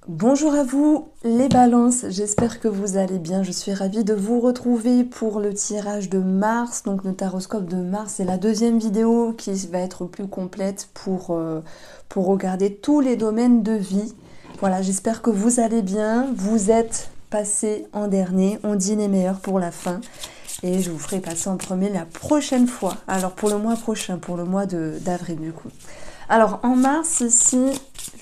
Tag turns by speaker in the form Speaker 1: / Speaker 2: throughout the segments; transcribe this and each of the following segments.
Speaker 1: Bonjour à vous les balances, j'espère que vous allez bien. Je suis ravie de vous retrouver pour le tirage de Mars, donc le taroscope de Mars. C'est la deuxième vidéo qui va être plus complète pour regarder tous les domaines de vie. Voilà, j'espère que vous allez bien. Vous êtes passé en dernier, on dit les meilleurs pour la fin. Et je vous ferai passer en premier la prochaine fois. Alors pour le mois prochain, pour le mois d'avril du coup. Alors en mars ici,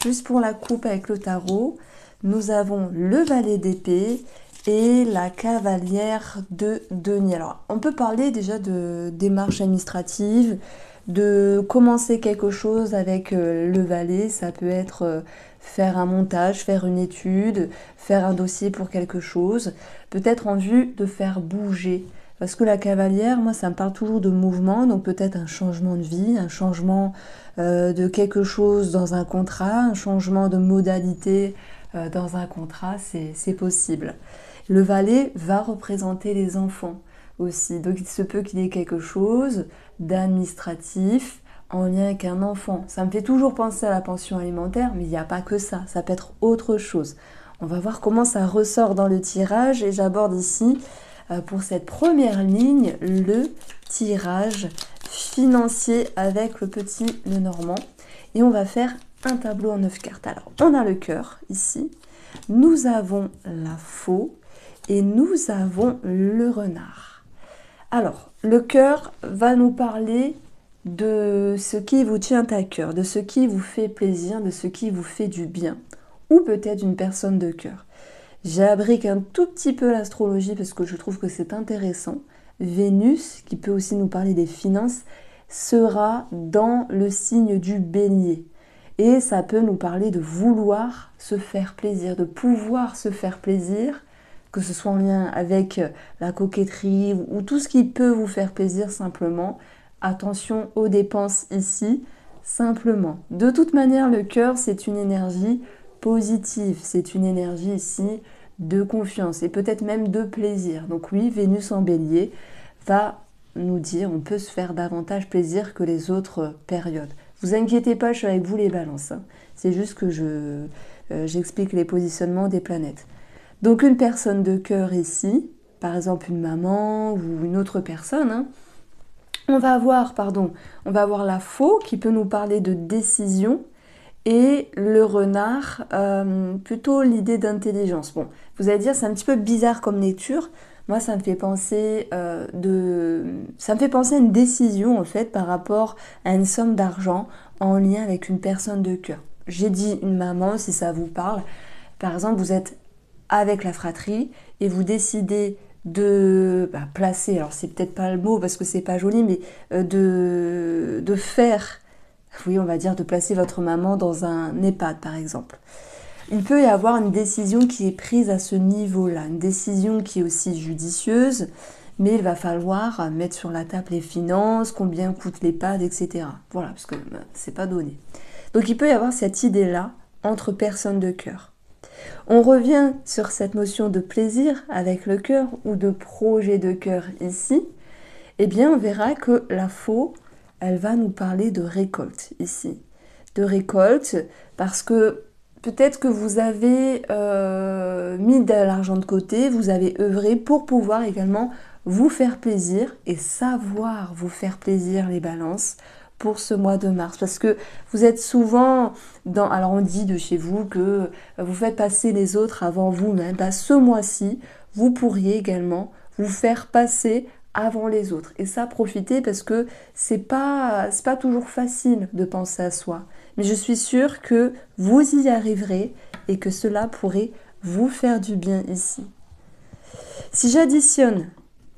Speaker 1: juste pour la coupe avec le tarot, nous avons le valet d'épée et la cavalière de denier. Alors on peut parler déjà de démarche administrative, de commencer quelque chose avec le valet. Ça peut être faire un montage, faire une étude, faire un dossier pour quelque chose, peut-être en vue de faire bouger. Parce que la cavalière, moi, ça me parle toujours de mouvement, donc peut-être un changement de vie, un changement de quelque chose dans un contrat, un changement de modalité dans un contrat, c'est possible. Le valet va représenter les enfants aussi, donc il se peut qu'il y ait quelque chose d'administratif en lien avec un enfant. Ça me fait toujours penser à la pension alimentaire, mais il n'y a pas que ça peut être autre chose. On va voir comment ça ressort dans le tirage et j'aborde ici pour cette première ligne le tirage financier avec le petit Lenormand et on va faire un tableau en 9 cartes. Alors on a le cœur ici, nous avons la faux et nous avons le renard. Alors le cœur va nous parler de ce qui vous tient à cœur, de ce qui vous fait plaisir, de ce qui vous fait du bien, ou peut-être une personne de cœur. J'abrique un tout petit peu l'astrologie parce que je trouve que c'est intéressant. Vénus, qui peut aussi nous parler des finances, sera dans le signe du Bélier. Et ça peut nous parler de vouloir se faire plaisir, de pouvoir se faire plaisir, que ce soit en lien avec la coquetterie ou tout ce qui peut vous faire plaisir simplement. Attention aux dépenses ici, simplement. De toute manière, le cœur, c'est une énergie positive, c'est une énergie ici de confiance et peut-être même de plaisir. Donc oui, Vénus en Bélier va nous dire on peut se faire davantage plaisir que les autres périodes. Vous inquiétez pas, je suis avec vous les balances. C'est juste que j'explique les positionnements des planètes. Donc une personne de cœur ici, par exemple une maman ou une autre personne, on va avoir la faux qui peut nous parler de décision. Et le renard, plutôt l'idée d'intelligence. Bon, vous allez dire, c'est un petit peu bizarre comme lecture. Moi, ça me fait penser à une décision, en fait, par rapport à une somme d'argent en lien avec une personne de cœur. J'ai dit une maman, si ça vous parle. Par exemple, vous êtes avec la fratrie et vous décidez de placer, alors c'est peut-être pas le mot parce que c'est pas joli, mais de faire... Oui, on va dire de placer votre maman dans un EHPAD, par exemple. Il peut y avoir une décision qui est prise à ce niveau-là, une décision qui est aussi judicieuse, mais il va falloir mettre sur la table les finances, combien coûtent l'EHPAD, etc. Voilà, parce que c'est pas donné. Donc il peut y avoir cette idée-là entre personnes de cœur. On revient sur cette notion de plaisir avec le cœur ou de projet de cœur ici. Eh bien, on verra que la faux, elle va nous parler de récolte ici. De récolte parce que peut-être que vous avez mis de l'argent de côté, vous avez œuvré pour pouvoir également vous faire plaisir et savoir vous faire plaisir les balances pour ce mois de mars. Parce que vous êtes souvent dans... Alors on dit de chez vous que vous faites passer les autres avant vous-même. Ce mois-ci, vous pourriez également vous faire passer avant les autres. Et ça, profitez parce que c'est pas toujours facile de penser à soi. Mais je suis sûre que vous y arriverez et que cela pourrait vous faire du bien ici. Si j'additionne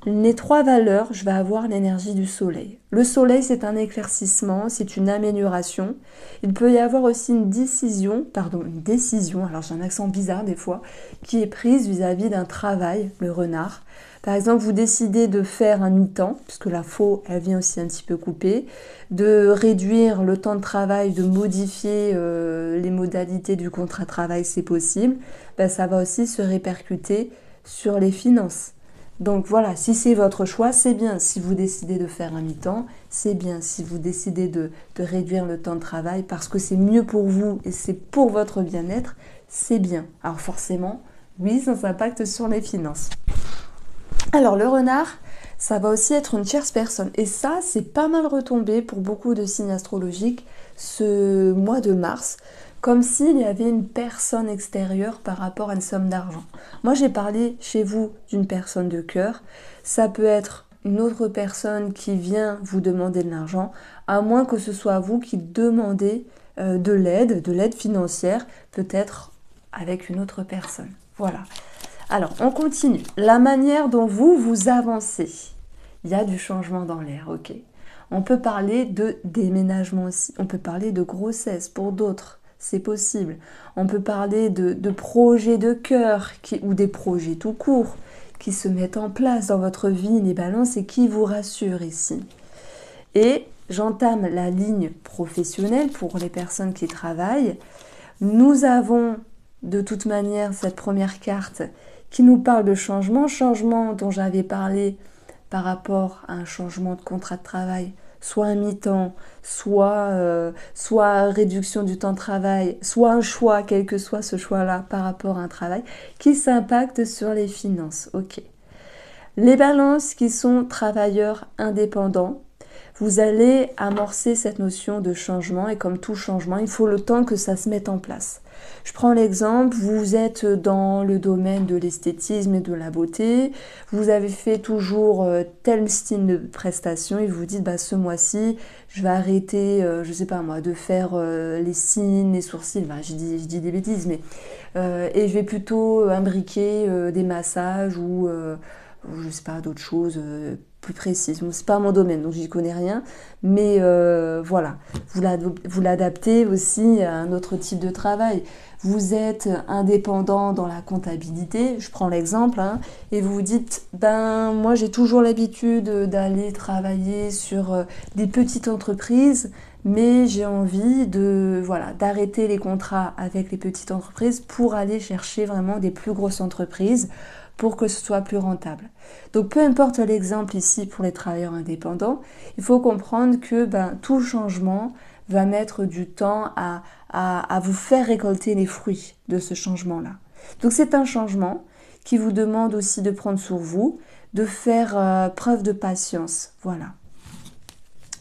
Speaker 1: les trois valeurs, je vais avoir l'énergie du soleil. Le soleil, c'est un éclaircissement, c'est une amélioration. Il peut y avoir aussi une décision, alors j'ai un accent bizarre des fois, qui est prise vis-à-vis d'un travail, le renard. Par exemple, vous décidez de faire un mi-temps, puisque la faux, elle vient aussi un petit peu couper, de réduire le temps de travail, de modifier les modalités du contrat de travail, c'est possible. Ça va aussi se répercuter sur les finances. Donc voilà, si c'est votre choix, c'est bien. Si vous décidez de faire un mi-temps, c'est bien. Si vous décidez de réduire le temps de travail parce que c'est mieux pour vous et c'est pour votre bien-être, c'est bien. Alors forcément, oui, ça impacte sur les finances. Alors le renard, ça va aussi être une tierce personne. Et ça, c'est pas mal retombé pour beaucoup de signes astrologiques ce mois de mars, comme s'il y avait une personne extérieure par rapport à une somme d'argent. Moi, j'ai parlé chez vous d'une personne de cœur. Ça peut être une autre personne qui vient vous demander de l'argent, à moins que ce soit vous qui demandez de l'aide financière, peut-être avec une autre personne. Voilà. Alors, on continue. La manière dont vous avancez. Il y a du changement dans l'air, ok. On peut parler de déménagement aussi. On peut parler de grossesse pour d'autres. C'est possible. On peut parler de projets de cœur ou des projets tout court qui se mettent en place dans votre vie, les balances, et qui vous rassurent ici. Et j'entame la ligne professionnelle pour les personnes qui travaillent. Nous avons de toute manière cette première carte qui nous parle de changement dont j'avais parlé par rapport à un changement de contrat de travail, soit un mi-temps, soit réduction du temps de travail, soit un choix, quel que soit ce choix-là par rapport à un travail, qui s'impacte sur les finances. Ok. Les balances qui sont travailleurs indépendants, vous allez amorcer cette notion de changement et comme tout changement, il faut le temps que ça se mette en place. Je prends l'exemple, vous êtes dans le domaine de l'esthétisme et de la beauté, vous avez fait toujours tel style de prestation et vous dites bah, ce mois-ci, je vais arrêter, je sais pas moi, de faire les cils, les sourcils, bah, je dis des bêtises, mais et je vais plutôt imbriquer des massages ou je sais pas, d'autres choses plus précises. Bon, c'est pas mon domaine, donc j'y connais rien, mais voilà, vous l'adaptez aussi à un autre type de travail. Vous êtes indépendant dans la comptabilité, je prends l'exemple, hein, et vous vous dites, ben moi j'ai toujours l'habitude d'aller travailler sur des petites entreprises, mais j'ai envie de voilà d'arrêter les contrats avec les petites entreprises pour aller chercher vraiment des plus grosses entreprises pour que ce soit plus rentable. Donc peu importe l'exemple ici pour les travailleurs indépendants, il faut comprendre que tout changement va mettre du temps à vous faire récolter les fruits de ce changement-là. Donc c'est un changement qui vous demande aussi de prendre sur vous, de faire preuve de patience. Voilà.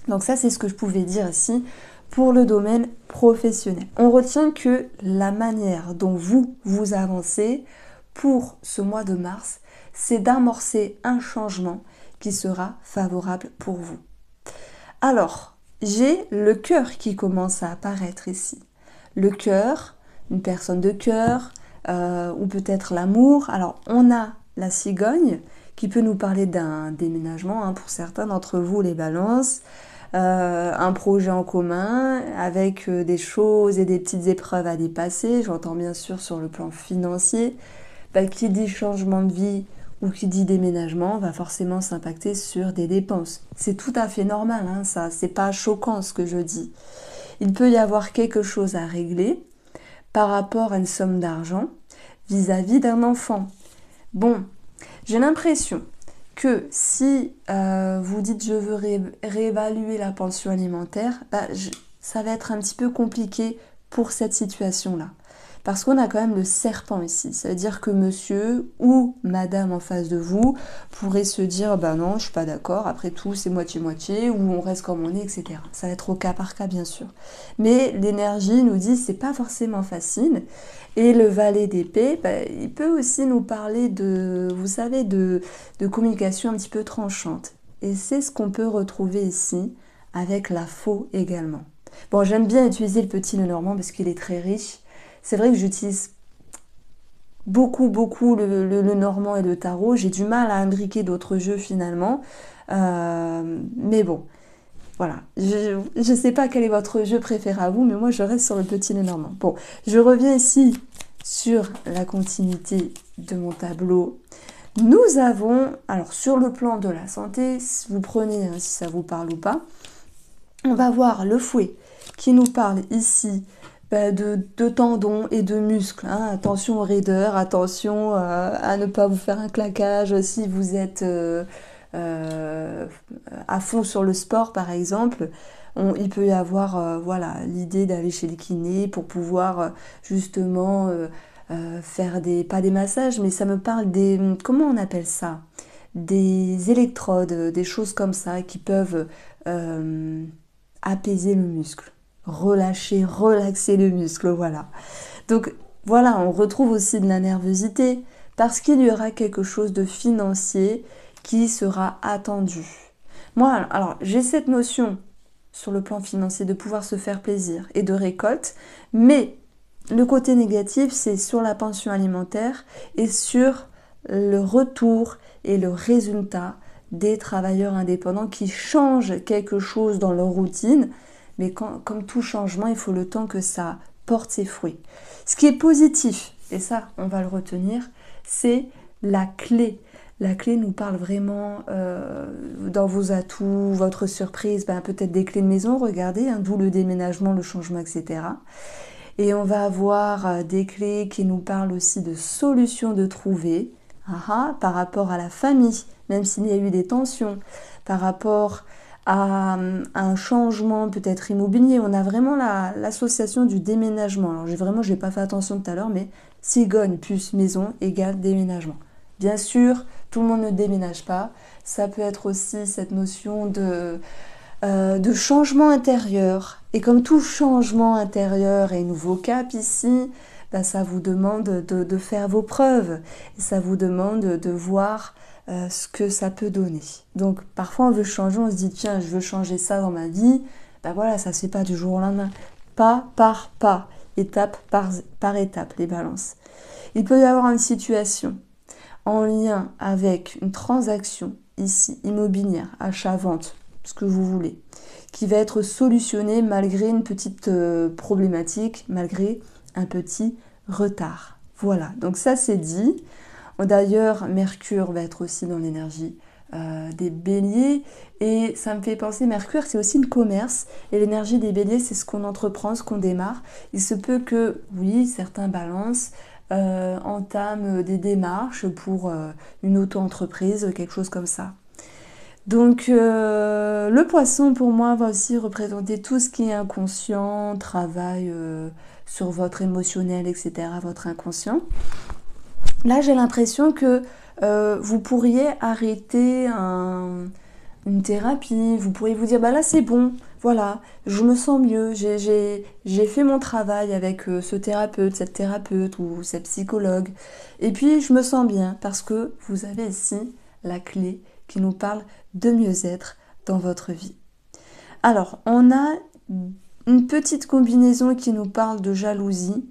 Speaker 1: Donc ça c'est ce que je pouvais dire ici pour le domaine professionnel. On retient que la manière dont vous avancez pour ce mois de mars, c'est d'amorcer un changement qui sera favorable pour vous. Alors, j'ai le cœur qui commence à apparaître ici. Le cœur, une personne de cœur, ou peut-être l'amour. Alors, on a la cigogne qui peut nous parler d'un déménagement, hein, pour certains d'entre vous, les balances, un projet en commun avec des choses et des petites épreuves à dépasser. J'entends bien sûr sur le plan financier. Qui dit changement de vie ou qui dit déménagement va forcément s'impacter sur des dépenses. C'est tout à fait normal, hein, ça, c'est pas choquant ce que je dis. Il peut y avoir quelque chose à régler par rapport à une somme d'argent vis-à-vis d'un enfant. Bon, j'ai l'impression que si vous dites je veux réévaluer la pension alimentaire, ça va être un petit peu compliqué pour cette situation-là. Parce qu'on a quand même le serpent ici. Ça veut dire que monsieur ou madame en face de vous pourrait se dire bah non, je suis pas d'accord, après tout c'est moitié-moitié, ou on reste comme on est, etc. Ça va être au cas par cas bien sûr. Mais l'énergie nous dit c'est pas forcément facile. Et le valet d'épée, il peut aussi nous parler de, vous savez, de communication un petit peu tranchante. Et c'est ce qu'on peut retrouver ici avec la faux également. Bon, j'aime bien utiliser le petit Lenormand parce qu'il est très riche. C'est vrai que j'utilise beaucoup le normand et le tarot. J'ai du mal à imbriquer d'autres jeux finalement. Mais bon, voilà. Je ne sais pas quel est votre jeu préféré à vous, mais moi je reste sur le petit Lenormand. Bon, je reviens ici sur la continuité de mon tableau. Nous avons, alors sur le plan de la santé, si vous prenez, si ça vous parle ou pas, on va voir le fouet qui nous parle ici de tendons et de muscles. Hein. Attention aux raideurs, attention à ne pas vous faire un claquage si vous êtes à fond sur le sport par exemple. Il peut y avoir voilà, l'idée d'aller chez le kiné pour pouvoir justement faire pas des massages, mais ça me parle des, comment on appelle ça? Des électrodes, des choses comme ça qui peuvent apaiser le muscle, relâcher, relaxer le muscle, voilà. Donc voilà, on retrouve aussi de la nervosité parce qu'il y aura quelque chose de financier qui sera attendu. Moi, alors j'ai cette notion sur le plan financier de pouvoir se faire plaisir et de récolte, mais le côté négatif, c'est sur la pension alimentaire et sur le retour et le résultat des travailleurs indépendants qui changent quelque chose dans leur routine, mais comme tout changement, il faut le temps que ça porte ses fruits. Ce qui est positif, et ça, on va le retenir, c'est la clé. La clé nous parle vraiment dans vos atouts, votre surprise, peut-être des clés de maison, regardez, hein, d'où le déménagement, le changement, etc. Et on va avoir des clés qui nous parlent aussi de solutions de trouver, par rapport à la famille, même s'il y a eu des tensions, par rapport à un changement peut-être immobilier. On a vraiment l'association du déménagement. Alors j'ai pas fait attention tout à l'heure, mais cigogne plus maison égale déménagement. Bien sûr, tout le monde ne déménage pas. Ça peut être aussi cette notion de changement intérieur. Et comme tout changement intérieur est nouveau cap ici, ça vous demande de faire vos preuves. Et ça vous demande de voir ce que ça peut donner. Donc parfois on veut changer, on se dit tiens je veux changer ça dans ma vie. Voilà, ça se fait pas du jour au lendemain. Pas par pas, étape par étape, les balances. Il peut y avoir une situation en lien avec une transaction ici, immobilière, achat-vente, ce que vous voulez, qui va être solutionnée malgré une petite problématique, malgré un petit retard. Voilà, donc ça c'est dit. D'ailleurs, Mercure va être aussi dans l'énergie des béliers et ça me fait penser, Mercure c'est aussi le commerce et l'énergie des béliers c'est ce qu'on entreprend, ce qu'on démarre. Il se peut que, oui, certains balances entament des démarches pour une auto-entreprise, quelque chose comme ça. Donc le poisson pour moi va aussi représenter tout ce qui est inconscient, travail sur votre émotionnel, etc., votre inconscient. Là j'ai l'impression que vous pourriez arrêter une thérapie, vous pourriez vous dire là c'est bon, voilà, je me sens mieux, j'ai fait mon travail avec ce thérapeute, cette thérapeute ou cette psychologue, et puis je me sens bien parce que vous avez ici la clé qui nous parle de mieux-être dans votre vie. Alors, on a une petite combinaison qui nous parle de jalousie.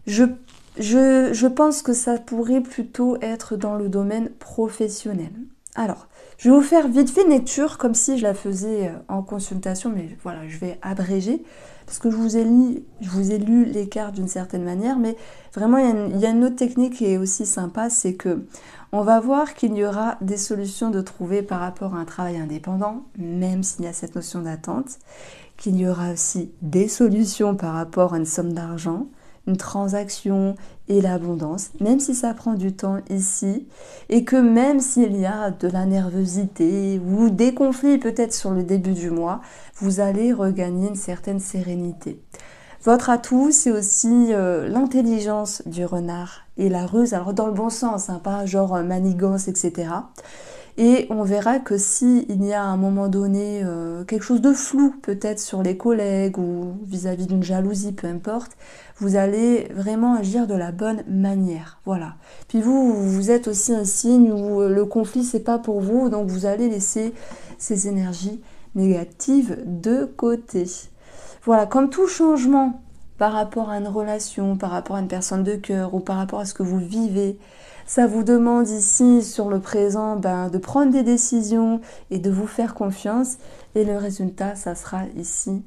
Speaker 1: Je pense que ça pourrait plutôt être dans le domaine professionnel. Alors, je vais vous faire vite fait une lecture comme si je la faisais en consultation, mais voilà, je vais abréger parce que je vous ai lu les cartes d'une certaine manière, mais vraiment il y a une autre technique qui est aussi sympa, c'est que on va voir qu'il y aura des solutions de trouver par rapport à un travail indépendant, même s'il y a cette notion d'attente, qu'il y aura aussi des solutions par rapport à une somme d'argent, une transaction et l'abondance, même si ça prend du temps ici, et que même s'il y a de la nervosité ou des conflits peut-être sur le début du mois, vous allez regagner une certaine sérénité. Votre atout, c'est aussi l'intelligence du renard et la ruse, alors dans le bon sens, hein, pas genre manigance, etc. Et on verra que si il y a à un moment donné quelque chose de flou, peut-être sur les collègues ou vis-à-vis d'une jalousie, peu importe, vous allez vraiment agir de la bonne manière. Voilà. Puis vous êtes aussi un signe où le conflit, c'est pas pour vous, donc vous allez laisser ces énergies négatives de côté. Voilà, comme tout changement par rapport à une relation, par rapport à une personne de cœur ou par rapport à ce que vous vivez, ça vous demande ici, sur le présent, de prendre des décisions et de vous faire confiance. Et le résultat, ça sera ici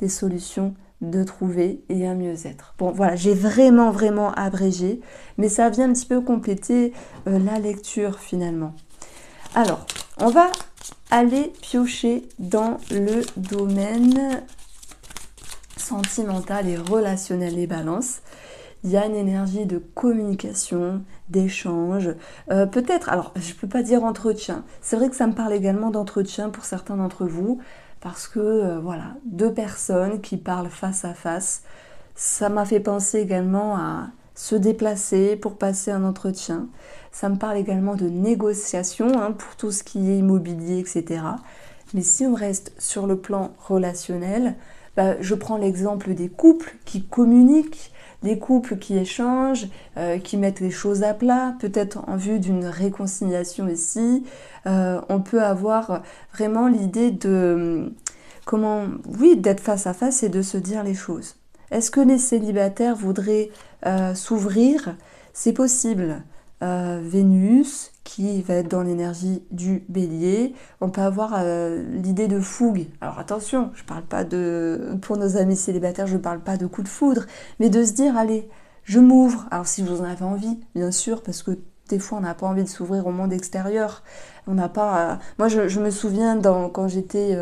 Speaker 1: des solutions de trouver et un mieux-être. Bon, voilà, j'ai vraiment abrégé, mais ça vient un petit peu compléter la lecture finalement. Alors, on va aller piocher dans le domaine sentimentale et relationnelle, les balances. Il y a une énergie de communication, d'échange, peut-être, alors je ne peux pas dire entretien, c'est vrai que ça me parle également d'entretien pour certains d'entre vous, parce que voilà, deux personnes qui parlent face à face, ça m'a fait penser également à se déplacer pour passer un entretien. Ça me parle également de négociation pour tout ce qui est immobilier, etc. Mais si on reste sur le plan relationnel, je prends l'exemple des couples qui communiquent, des couples qui échangent, qui mettent les choses à plat, peut-être en vue d'une réconciliation ici. On peut avoir vraiment l'idée de, d'être face à face et de se dire les choses. Est-ce que les célibataires voudraient s'ouvrir? C'est possible. Vénus, qui va être dans l'énergie du bélier, on peut avoir l'idée de fougue. Alors attention, je parle pas pour nos amis célibataires, je ne parle pas de coup de foudre, mais de se dire, allez, je m'ouvre. Alors si vous en avez envie, bien sûr, parce que des fois on n'a pas envie de s'ouvrir au monde extérieur. On n'a pas. Moi je me souviens quand j'étais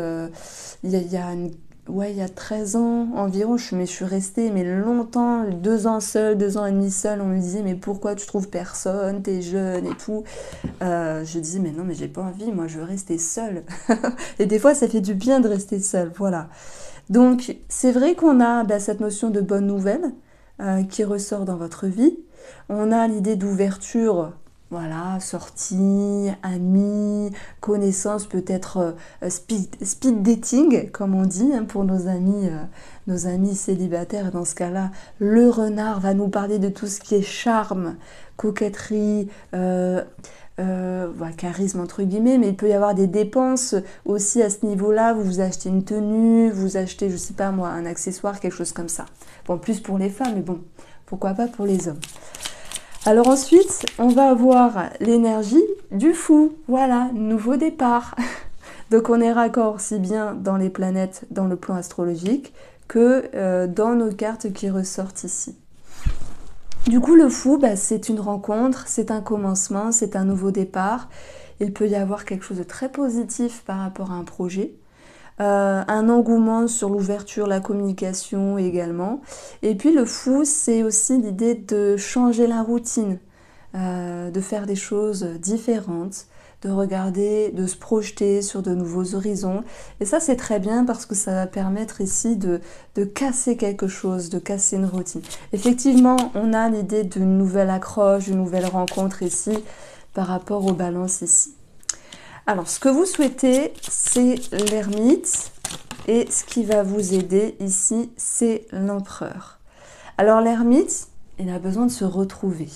Speaker 1: il y a 13 ans environ, je suis restée longtemps, 2 ans seule, 2 ans et demi seule. On me disait mais pourquoi tu trouves personne, t'es jeune et tout. Je disais mais non mais j'ai pas envie, moi je veux rester seule. Et des fois ça fait du bien de rester seule, voilà. Donc c'est vrai qu'on a cette notion de bonne nouvelle qui ressort dans votre vie. On a l'idée d'ouverture. Voilà, sortie, amis, connaissances, peut-être speed dating, comme on dit, pour nos amis célibataires. Dans ce cas-là, le renard va nous parler de tout ce qui est charme, coquetterie, charisme entre guillemets, mais il peut y avoir des dépenses aussi à ce niveau-là. Vous achetez une tenue, vous achetez, je sais pas moi, un accessoire, quelque chose comme ça. Bon, plus pour les femmes, mais bon, pourquoi pas pour les hommes. Alors ensuite, on va avoir l'énergie du fou. Voilà, nouveau départ. Donc on est raccord aussi bien dans les planètes, dans le plan astrologique, que dans nos cartes qui ressortent ici. Du coup, le fou, c'est une rencontre, c'est un commencement, c'est un nouveau départ. Il peut y avoir quelque chose de très positif par rapport à un projet. Un engouement sur l'ouverture, la communication également. Et puis le fou, c'est aussi l'idée de changer la routine, de faire des choses différentes, de regarder, de se projeter sur de nouveaux horizons. Et ça, c'est très bien parce que ça va permettre ici de casser quelque chose, de casser une routine. Effectivement, on a l'idée d'une nouvelle accroche, d'une nouvelle rencontre ici par rapport aux balances ici. Alors, ce que vous souhaitez, c'est l'ermite. Et ce qui va vous aider ici, c'est l'empereur. Alors, l'ermite, il a besoin de se retrouver.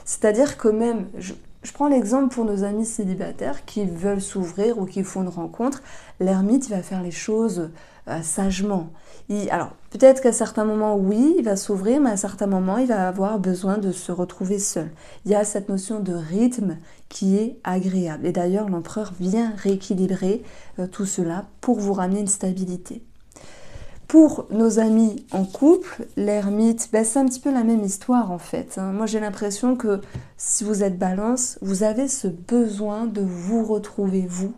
Speaker 1: C'est-à-dire que même, je prends l'exemple pour nos amis célibataires qui veulent s'ouvrir ou qui font une rencontre. L'ermite, il va faire les choses sagement. Alors, peut-être qu'à certains moments, oui, il va s'ouvrir, mais à certains moments, il va avoir besoin de se retrouver seul. Il y a cette notion de rythme qui est agréable. Et d'ailleurs, l'empereur vient rééquilibrer tout cela pour vous ramener une stabilité. Pour nos amis en couple, l'ermite, c'est un petit peu la même histoire en fait. Moi j'ai l'impression que si vous êtes balance, vous avez ce besoin de vous retrouver vous,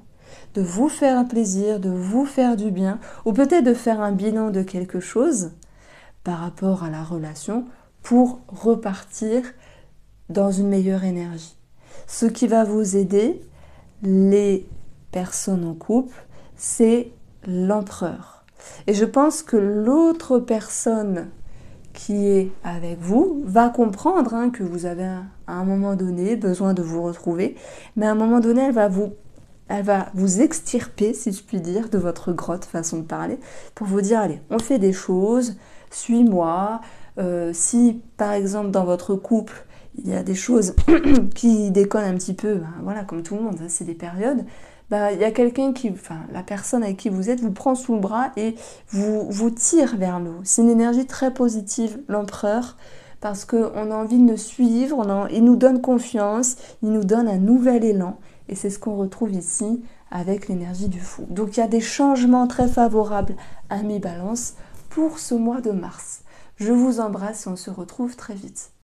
Speaker 1: de vous faire un plaisir, de vous faire du bien, ou peut-être de faire un bilan de quelque chose par rapport à la relation pour repartir dans une meilleure énergie. Ce qui va vous aider, les personnes en couple, c'est l'empereur. Et je pense que l'autre personne qui est avec vous va comprendre que vous avez à un moment donné besoin de vous retrouver, mais à un moment donné, elle va vous extirper, si je puis dire, de votre grotte, façon de parler, pour vous dire, allez, on fait des choses, suis-moi. Si, par exemple, dans votre couple, il y a des choses qui déconnent un petit peu, voilà, comme tout le monde, c'est des périodes, il y a quelqu'un la personne avec qui vous êtes, vous prend sous le bras et vous tire vers le haut. C'est une énergie très positive, l'empereur, parce qu'on a envie de le suivre, il nous donne confiance, il nous donne un nouvel élan. Et c'est ce qu'on retrouve ici avec l'énergie du fou. Donc il y a des changements très favorables à mes balances pour ce mois de mars. Je vous embrasse et on se retrouve très vite.